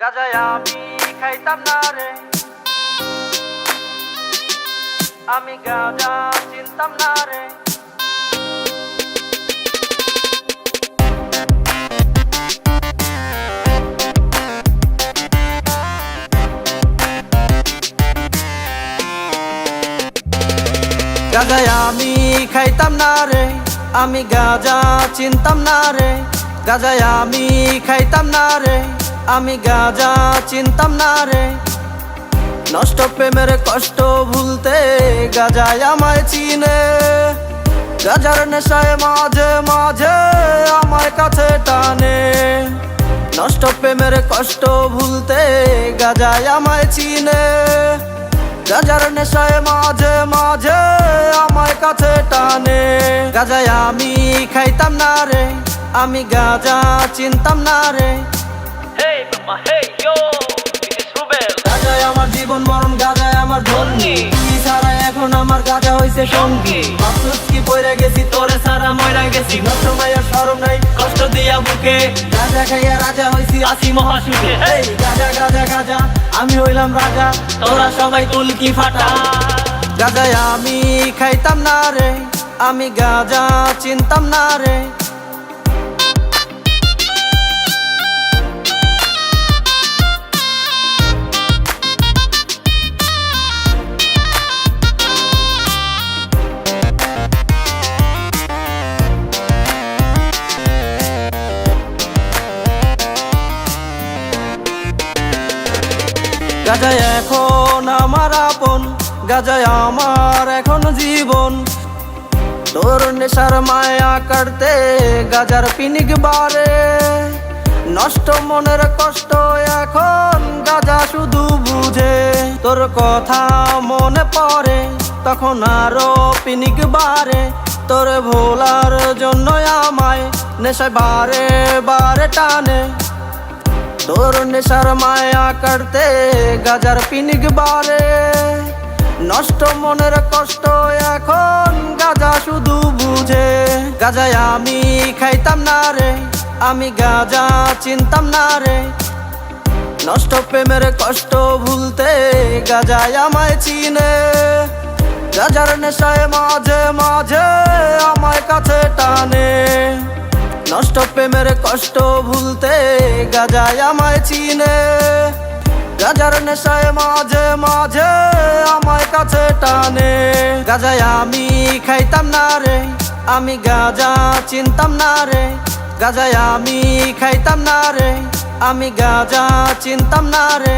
গাঁজায় আমি খাইতাম না রে, আমি গাঁজা চিনতাম না রে। গাঁজায় আমি খাইতাম না রে, আমি গাঁজা চিনতাম না রে। গাঁজায় আমি খাইতাম না রে, আমি গাঁজা চিনতাম না রে। নষ্ট প্রেমের কষ্ট ভুলতে গাঁজায় আমায় চিনে, গাঁজার নেশায় মাঝে মাঝে আমায় কাছে টানে। নষ্ট প্রেমের কষ্ট ভুলতে গাঁজায় আমায় চিনে, গাঁজার নেশায় মাঝে মাঝে আমায় কাছে টানে। গাঁজায় আমি খাইতাম না রে, আমি গাঁজা চিনতাম না রে। Hey mama, hey yo, this is Rubel. গাঁজায় আমার জীবন মরণ, গাঁজায় আমার ধর্মী। তুই ছাড়া এখন আমার গাঁজা হইছে সঙ্গী। আফসোস কি পইরা গেছি, তোরে ছাড়া মইরা গেছি। নষ্ট মায়ের শরম নাই, কষ্ট দিয়া বুকে গাঁজা খাইয়া রাজা হইছি আসি মহাসুখে। এই গাঁজা গাঁজা গাঁজা, আমি হইলাম রাজা, তোরা সবাই তুলকি ফাটা। গাঁজায় আমি খাইতাম না রে, আমি গাঁজা চিনতাম না রে। গাঁজায় এখন আমার আপন, গাঁজায় আমার এখন জীবন। তোর নেশার মায়া কাটতে গাঁজার পিনিক বারে। নষ্ট মনের কষ্ট এখন গাঁজা শুধু বুঝে। তোর কথা মনে পড়ে তখন আরো পিনিক বারে। তোর ভোলার জন্য আমায় নেশায় বারে বারে টানে। তোর নেশার মায়া কাটতে গাঁজার পিনিক বারে। নষ্ট মনের কষ্ট এখন গাঁজা শুধু বুঝে। গাঁজায় আমি খাইতাম না রে, আমি গাঁজা চিনতাম না রে। নষ্ট প্রেমের কষ্ট ভুলতে গাঁজায় আমায় চিনে, গাঁজার নেশায় মাঝে মাঝে আমায় কাছে টানে। নষ্ট প্রেমের কষ্ট ভুলতে গাঁজায় আমায় চিনে, গাঁজার নেশায় মাঝে মাঝে আমায় কাছে টানে। গাঁজায় আমি খাইতাম না রে, আমি গাঁজা চিনতাম না রে। গাঁজায় আমি খাইতাম না রে, আমি গাঁজা চিনতাম না রে।